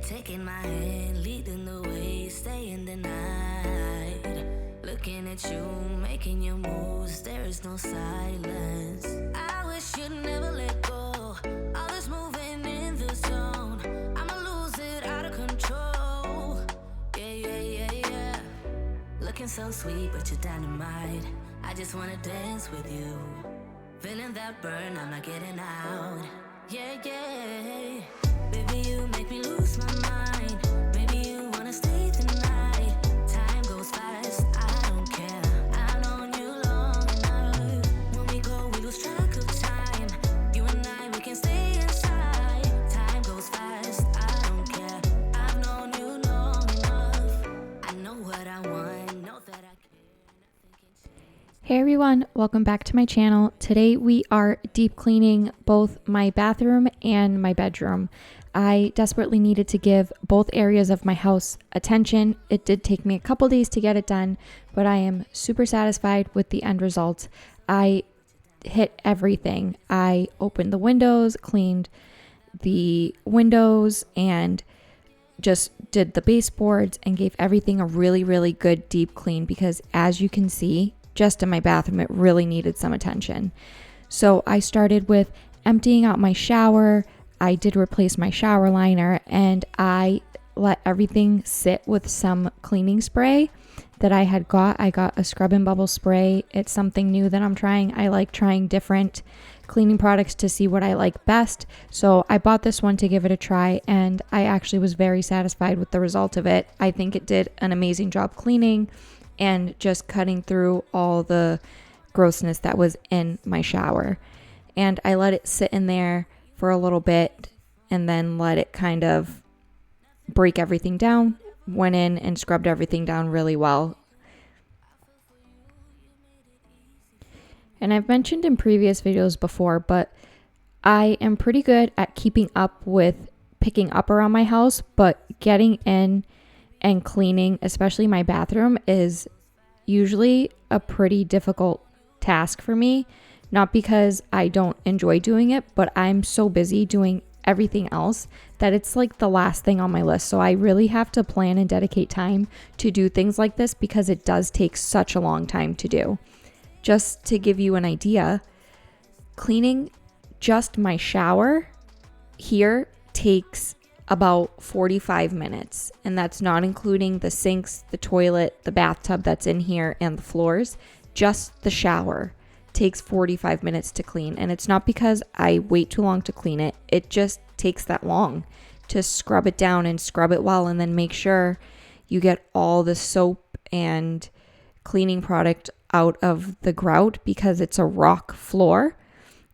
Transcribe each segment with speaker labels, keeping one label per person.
Speaker 1: taking my hand, leading the way, staying the night. Looking at you, making your moves, there is no silence. I wish you'd never let go. All this moving in the zone, I'ma lose it out of control. Yeah. Looking so sweet, but you're dynamite. I just wanna dance with you. Feeling that burn, I'm not getting out. Yeah. Baby, you make me lose my mind. Maybe you wanna stay the night. Time goes fast, I don't care. I've known you long enough. When we go, we lose track of time. You and I, we can stay inside. Time goes fast, I don't care. I've known you long enough. I know what I want, know that I care. Nothing can change.
Speaker 2: Hey everyone, welcome back to my channel. Today we are deep cleaning both my bathroom and my bedroom. I desperately needed to give both areas of my house attention. It did take me a couple days to get it done, but I am super satisfied with the end result. I hit everything. I opened the windows, cleaned the windows, and just did the baseboards and gave everything a really good deep clean because, as you can see, just in my bathroom, it really needed some attention. So I started with emptying out my shower. I did replace my shower liner, and I let everything sit with some cleaning spray that I had got. I got a scrub and bubble spray. It's something new that I'm trying. I like trying different cleaning products to see what I like best. So I bought this one to give it a try, and I actually was very satisfied with the result of it. I think it did an amazing job cleaning and just cutting through all the grossness that was in my shower. And I let it sit in there for a little bit and then let it kind of break everything down. Went in and scrubbed everything down really well. And I've mentioned in previous videos before, but I am pretty good at keeping up with picking up around my house, but getting in and cleaning, especially my bathroom, is usually a pretty difficult task for me. Not because I don't enjoy doing it, but I'm so busy doing everything else that it's like the last thing on my list. So I really have to plan and dedicate time to do things like this because it does take such a long time to do. Just to give you an idea, cleaning just my shower here takes about 45 minutes, and that's not including the sinks, the toilet, the bathtub that's in here, and the floors. Just the shower takes 45 minutes to clean, and it's not because I wait too long to clean it. It just takes that long to scrub it down and scrub it well, and then make sure you get all the soap and cleaning product out of the grout because it's a rock floor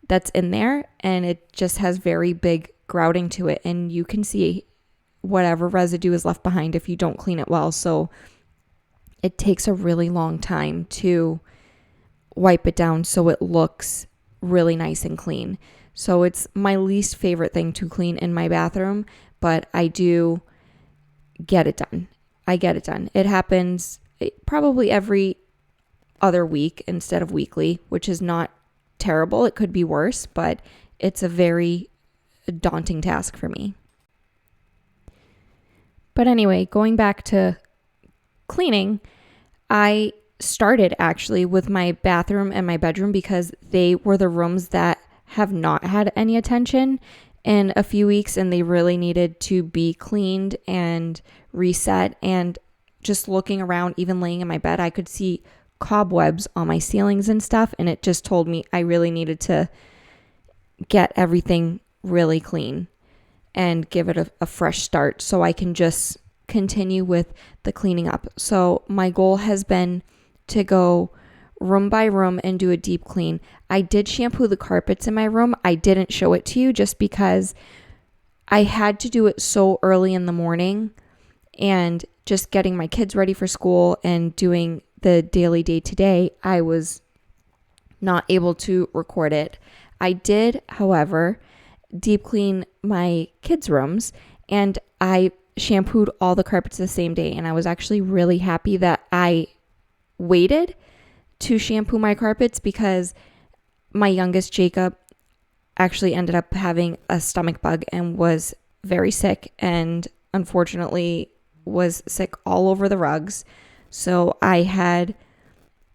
Speaker 2: that's in there, and it just has very big grouting to it, and you can see whatever residue is left behind if you don't clean it well. So it takes a really long time to wipe it down so it looks really nice and clean. So it's my least favorite thing to clean in my bathroom, but I do get it done. I get it done. It happens probably every other week instead of weekly, which is not terrible. It could be worse, but it's a very daunting task for me. But anyway, going back to cleaning, I started actually with my bathroom and my bedroom because they were the rooms that have not had any attention in a few weeks, and they really needed to be cleaned and reset. And just looking around, even laying in my bed, I could see cobwebs on my ceilings and stuff, and it just told me I really needed to get everything really clean and give it a fresh start so I can just continue with the cleaning up. So my goal has been to go room by room and do a deep clean. I did shampoo the carpets in my room. I didn't show it to you just because I had to do it so early in the morning, and just getting my kids ready for school and doing the daily day-to-day, I was not able to record it. I did, however, deep clean my kids' rooms, and I shampooed all the carpets the same day, and I was actually really happy that I waited to shampoo my carpets because my youngest, Jacob, actually ended up having a stomach bug and was very sick, and unfortunately was sick all over the rugs. So I had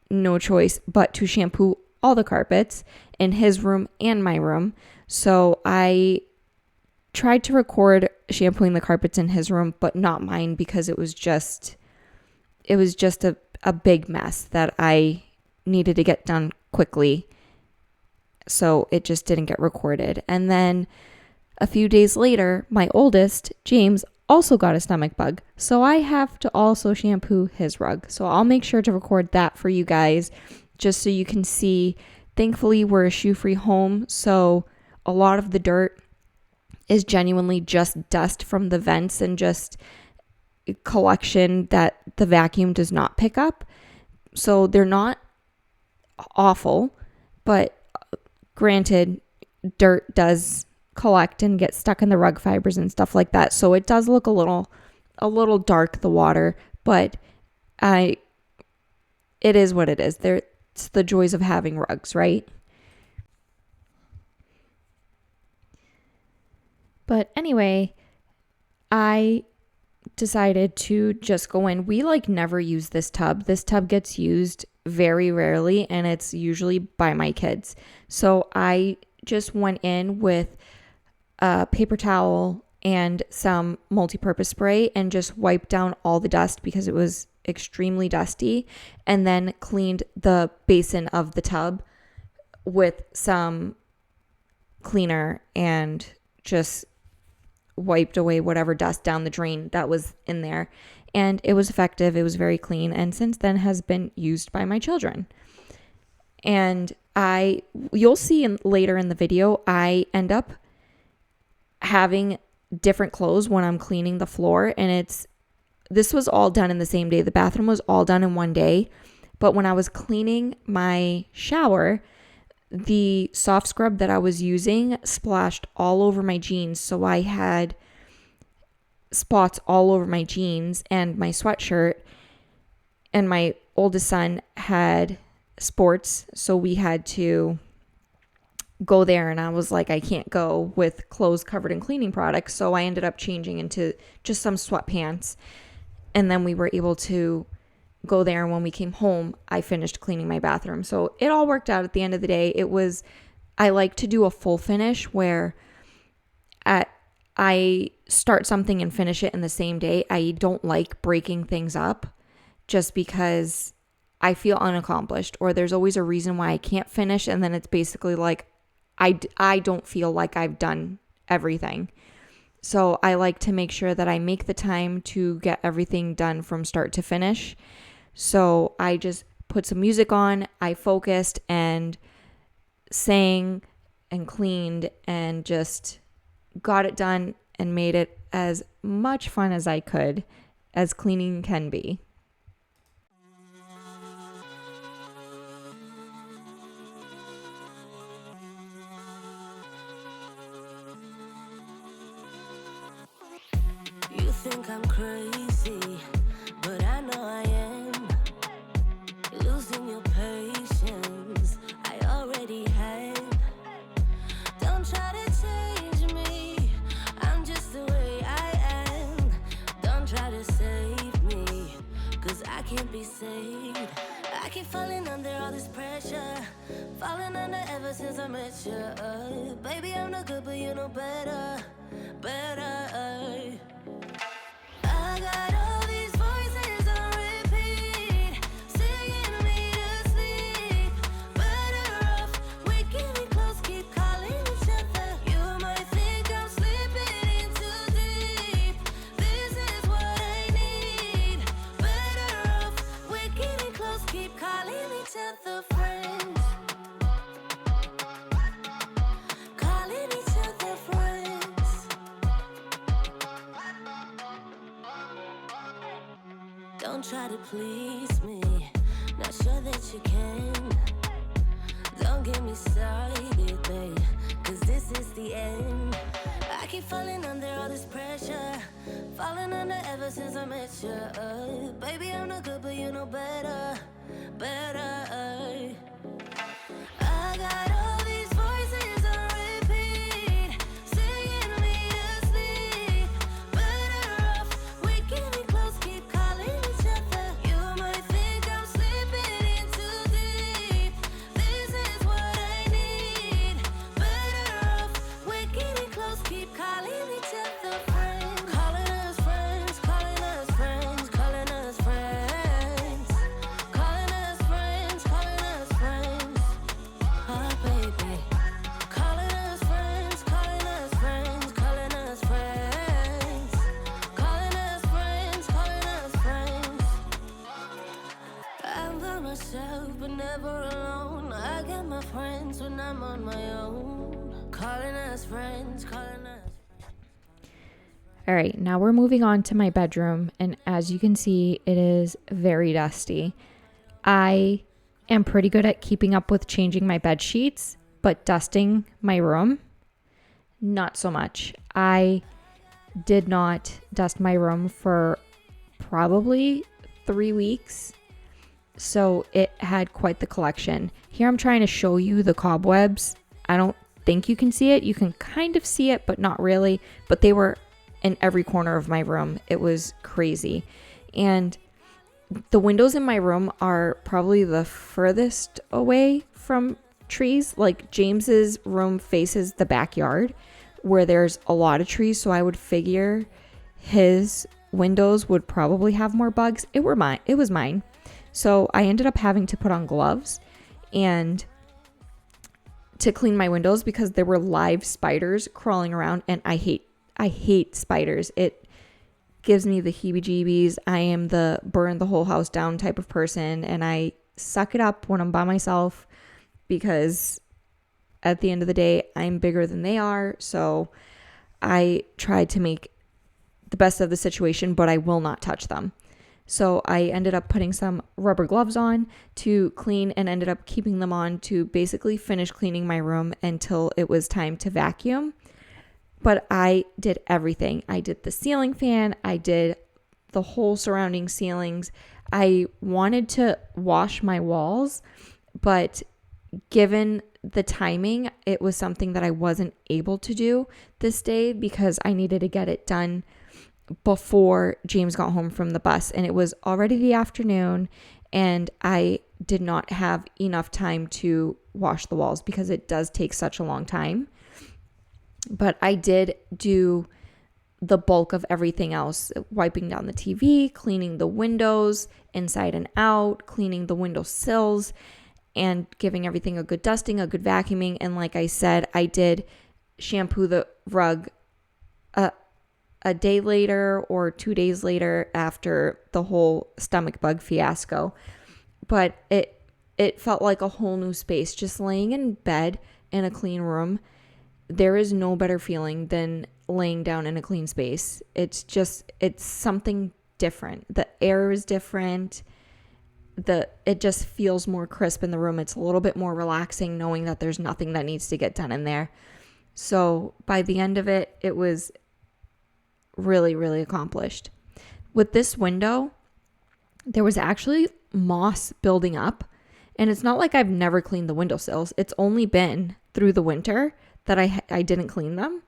Speaker 2: no choice but to shampoo all the carpets in his room and my room. So I tried to record shampooing the carpets in his room, but not mine, because it was just a big mess that I needed to get done quickly. So it just didn't get recorded. And then a few days later, my oldest, James, also got a stomach bug. So I have to also shampoo his rug. So I'll make sure to record that for you guys, just so you can see. Thankfully, we're a shoe-free home, so a lot of the dirt is genuinely just dust from the vents and just collection that the vacuum does not pick up. So they're not awful, but granted, dirt does collect and get stuck in the rug fibers and stuff like that. So it does look a little dark, the water, but it is what it is. It's the joys of having rugs, right? But anyway, I decided to just go in. We never use this tub. This tub gets used very rarely, and it's usually by my kids. So I just went in with a paper towel and some multi-purpose spray and just wiped down all the dust because it was extremely dusty, and then cleaned the basin of the tub with some cleaner and just wiped away whatever dust down the drain that was in there. And it was effective. It was very clean, and since then has been used by my children. And you'll see later in the video, I end up having different clothes when I'm cleaning the floor, and this was all done in the same day. The bathroom was all done in one day, but when I was cleaning my shower, the soft scrub that I was using splashed all over my jeans. So I had spots all over my jeans and my sweatshirt, and my oldest son had sports, so we had to go there, and I was like, I can't go with clothes covered in cleaning products. So I ended up changing into just some sweatpants, and then we were able to go there. And when we came home, I finished cleaning my bathroom. So it all worked out at the end of the day. I like to do a full finish where I start something and finish it in the same day. I don't like breaking things up just because I feel unaccomplished, or there's always a reason why I can't finish. And then it's basically like, I don't feel like I've done everything. So I like to make sure that I make the time to get everything done from start to finish. So I just put some music on, I focused and sang and cleaned and just got it done and made it as much fun as I could, as cleaning can be.
Speaker 1: You think I'm crazy, but I know I am. You're losing your patience, I already have. Don't try to change me, I'm just the way I am. Don't try to save me, cause I can't be saved. I keep falling under all this pressure, falling under ever since I met you. Baby, I'm no good, but you know better. I got all these voices on repeat, singing me to sleep. Better off waking me close, keep calling each other. You might think I'm slipping in too deep. This is what I need. Better off waking me close, keep calling each other friends. Calling each other friends. Don't try to please me, not sure that you can. Don't get me started, babe, cause this is the end. I keep falling under all this pressure, falling under ever since I met you. Baby, I'm no good, but you know better. I got all these voices on repeat, singing me to sleep. Better by myself, but never alone. I got my friends when I'm on my own. Calling us friends, calling us.
Speaker 2: All right, now we're moving on to my bedroom, and as you can see, it is very dusty. I am pretty good at keeping up with changing my bed sheets, but dusting my room, not so much. I did not dust my room for probably 3 weeks, so it had quite the collection. Here I'm trying to show you the cobwebs. I don't think you can see it. You can kind of see it, but not really. But they were in every corner of my room. It was crazy. And the windows in my room are probably the furthest away from trees. Like James's room faces the backyard where there's a lot of trees, so I would figure his windows would probably have more bugs. It was mine. So I ended up having to put on gloves and to clean my windows because there were live spiders crawling around, and I hate spiders. It gives me the heebie-jeebies. I am the burn the whole house down type of person, and I suck it up when I'm by myself because at the end of the day, I'm bigger than they are. So I tried to make the best of the situation, but I will not touch them. So I ended up putting some rubber gloves on to clean and ended up keeping them on to basically finish cleaning my room until it was time to vacuum. But I did everything. I did the ceiling fan. I did the whole surrounding ceilings. I wanted to wash my walls, but given the timing, it was something that I wasn't able to do this day because I needed to get it done before James got home from the bus. And it was already the afternoon, and I did not have enough time to wash the walls because it does take such a long time. But I did do the bulk of everything else, wiping down the TV, cleaning the windows inside and out, cleaning the window sills, and giving everything a good dusting, a good vacuuming. And like I said, I did shampoo the rug a day later or 2 days later after the whole stomach bug fiasco. But it felt like a whole new space. Just laying in bed in a clean room, there is no better feeling than laying down in a clean space. It's something different. The air is different. It just feels more crisp in the room. It's a little bit more relaxing knowing that there's nothing that needs to get done in there. So by the end of it, it was really, really accomplished. With this window, there was actually moss building up, and it's not like I've never cleaned the windowsills. It's only been through the winter that I didn't clean them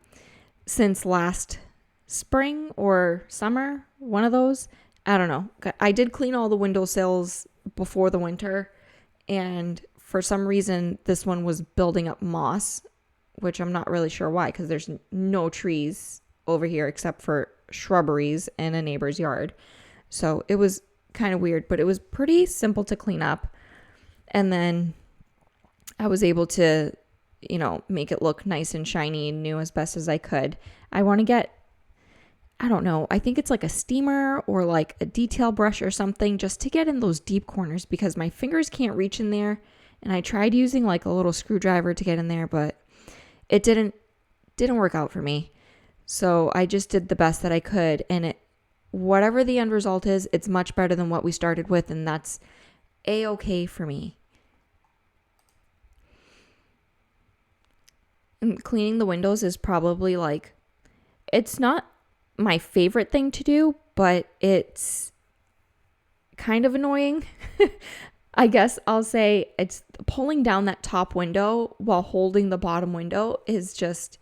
Speaker 2: since last spring or summer, one of those. I don't know. I did clean all the windowsills before the winter, and for some reason this one was building up moss, which I'm not really sure why because there's no trees over here except for shrubberies in a neighbor's yard. So it was kind of weird, but it was pretty simple to clean up. And then I was able to, make it look nice and shiny and new as best as I could. I want to get, I don't know, I think it's like a steamer or like a detail brush or something just to get in those deep corners because my fingers can't reach in there. And I tried using like a little screwdriver to get in there, but it didn't work out for me. So I just did the best that I could, and whatever the end result is, it's much better than what we started with, and that's a-okay for me. And cleaning the windows is probably it's not my favorite thing to do, but it's kind of annoying. I guess I'll say it's pulling down that top window while holding the bottom window is just,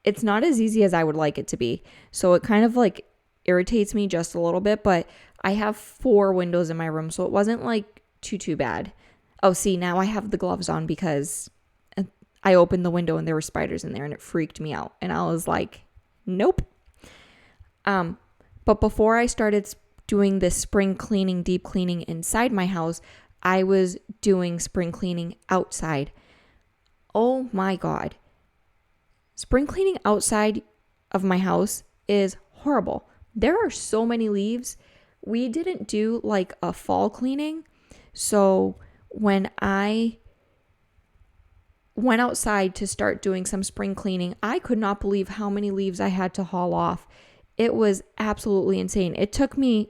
Speaker 2: it's not as easy as I would like it to be. So it kind of irritates me just a little bit, but I have 4 windows in my room, so it wasn't too bad. Oh, see, now I have the gloves on because I opened the window and there were spiders in there and it freaked me out. And I was like, nope. But before I started doing this spring cleaning, deep cleaning inside my house, I was doing spring cleaning outside. Oh my God. Spring cleaning outside of my house is horrible. There are so many leaves we didn't do like a fall cleaning. So when I went outside to start doing some spring cleaning, I could not believe how many leaves I had to haul off. It was absolutely insane. It took me,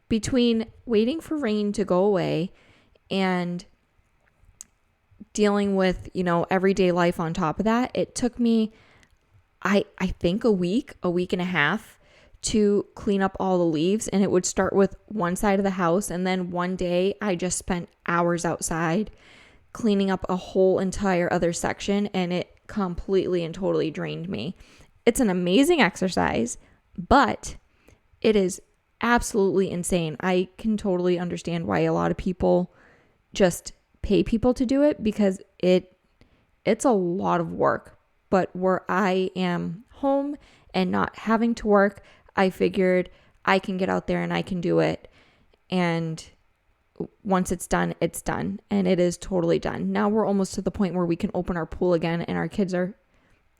Speaker 2: between waiting for rain to go away and dealing with, everyday life on top of that, it took me, I think a week and a half to clean up all the leaves. And it would start with one side of the house. And then one day I just spent hours outside cleaning up a whole entire other section, and it completely and totally drained me. It's an amazing exercise, but it is absolutely insane. I can totally understand why a lot of people just pay people to do it, because it's a lot of work. But where I am home and not having to work, I figured I can get out there and I can do it. And once it's done, it's done. And it is totally done. Now we're almost to the point where we can open our pool again, and our kids are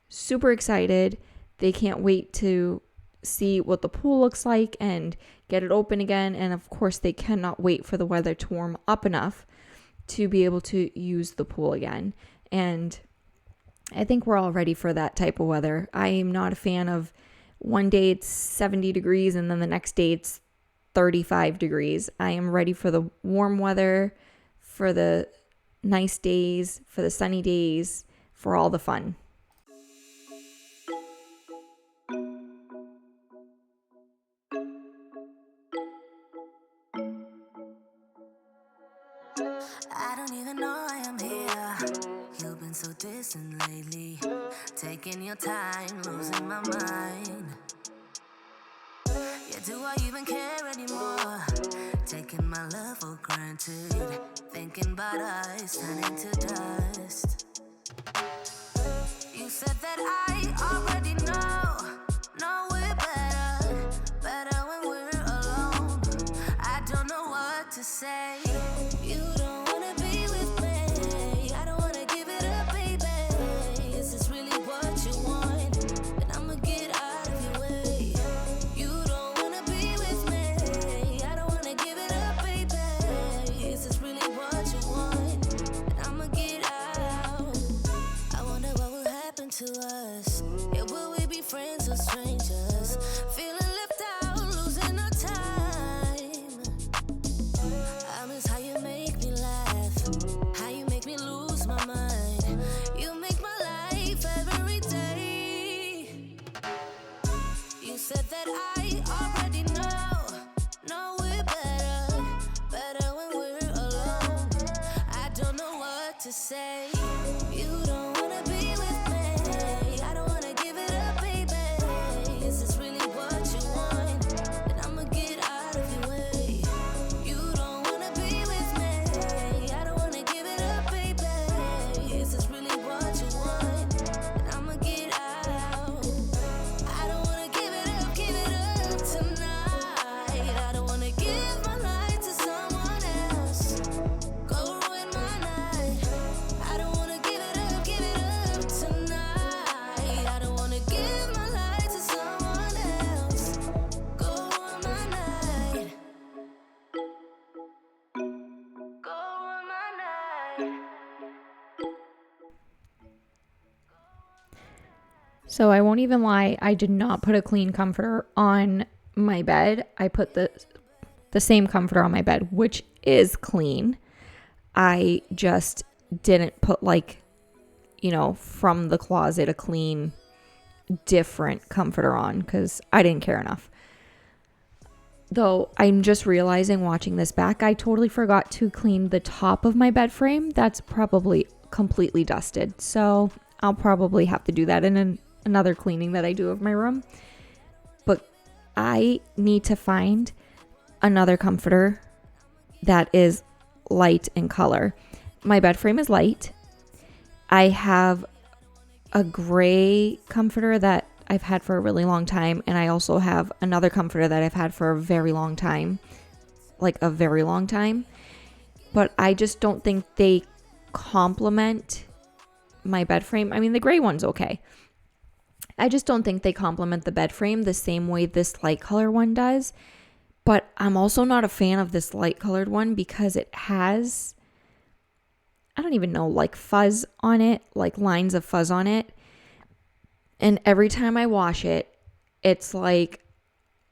Speaker 2: super excited. They can't wait to see what the pool looks like and get it open again. And of course, they cannot wait for the weather to warm up enough to be able to use the pool again. And I think we're all ready for that type of weather. I am not a fan of one day it's 70 degrees and then the next day it's 35 degrees. I am ready for the warm weather, for the nice days, for the sunny days, for all the fun.
Speaker 1: I don't even know I am here. You've been so distant lately, taking your time, losing my mind. Yeah, do I even care anymore? Taking my love for granted, thinking about us turning to dust. You said that I already know we're better when we're alone. I don't know what to say. You don't wanna be with me, I don't wanna give it up, baby. Is this really what you want? Then I'ma get out of your way. You don't wanna be with me, I don't wanna give it up, baby. Is this really what you want? Then I'ma get out. I wonder what will happen to us. Yeah, will we be friends or strangers? Feeling left out, losing our time. I miss how you make me laugh, how you make me lose my mind. You make my life every day. You said that I already know we're better when we're alone. I don't know what to say. You don't wanna be with me, I don't wanna give it up, baby. Is this really what you want? Then I'ma get out of your way. You don't wanna be with me, I don't wanna give it up, baby. Is this really what you want? Then I'ma get out. I don't wanna give it up tonight. I don't wanna give my life to someone else. Go ruin my night. I don't wanna give it up tonight. I don't wanna give my life to someone else. Go ruin my night. Go ruin my night.
Speaker 2: So I won't even lie, I did not put a clean comforter on my bed. I put the same comforter on my bed, which is clean. I just didn't put from the closet a clean, different comforter on because I didn't care enough. Though I'm just realizing watching this back, I totally forgot to clean the top of my bed frame. That's probably completely dusted. So I'll probably have to do that in another cleaning that I do of my room. But I need to find another comforter that is light in color. My bed frame is light. I have a gray comforter that I've had for a really long time, and I also have another comforter that I've had for a very long time, like a very long time. But I just don't think they complement my bed frame. I mean, the gray one's okay. I just don't think they complement the bed frame the same way this light color one does. But I'm also not a fan of this light colored one because it has, I don't even know, like fuzz on it, like lines of fuzz on it. And every time I wash it, it's like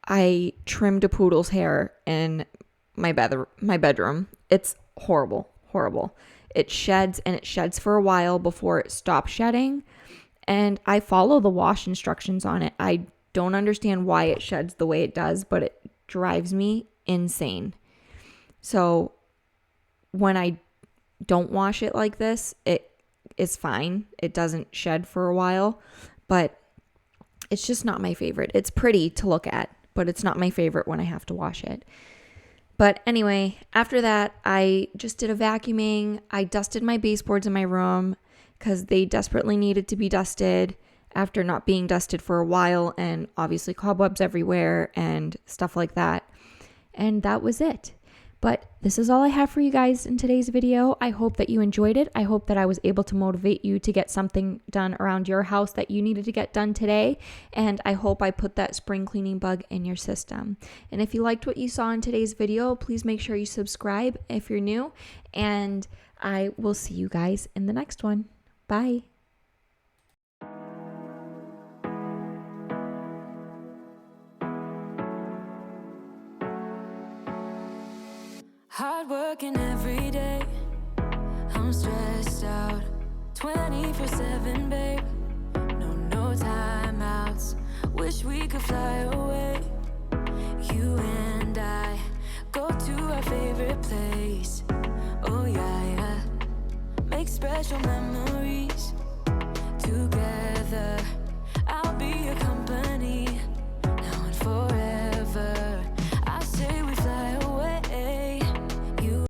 Speaker 2: I trimmed a poodle's hair in my bedroom. It's horrible, horrible. It sheds, and it sheds for a while before it stops shedding. And I follow the wash instructions on it. I don't understand why it sheds the way it does, but it drives me insane. So when I don't wash it like this, it is fine. It doesn't shed for a while, but it's just not my favorite. It's pretty to look at, but it's not my favorite when I have to wash it. But anyway, after that, I just did a vacuuming. I dusted my baseboards in my room because they desperately needed to be dusted after not being dusted for a while, and obviously cobwebs everywhere and stuff like that. And that was it. But this is all I have for you guys in today's video. I hope that you enjoyed it. I hope that I was able to motivate you to get something done around your house that you needed to get done today. And I hope I put that spring cleaning bug in your system. And if you liked what you saw in today's video, please make sure you subscribe if you're new. And I will see you guys in the next one. Bye.
Speaker 1: Hard working every day, I'm stressed out 24/7, babe. No timeouts, wish we could fly away. You and I go to our favorite place. Oh yeah, make special memories together.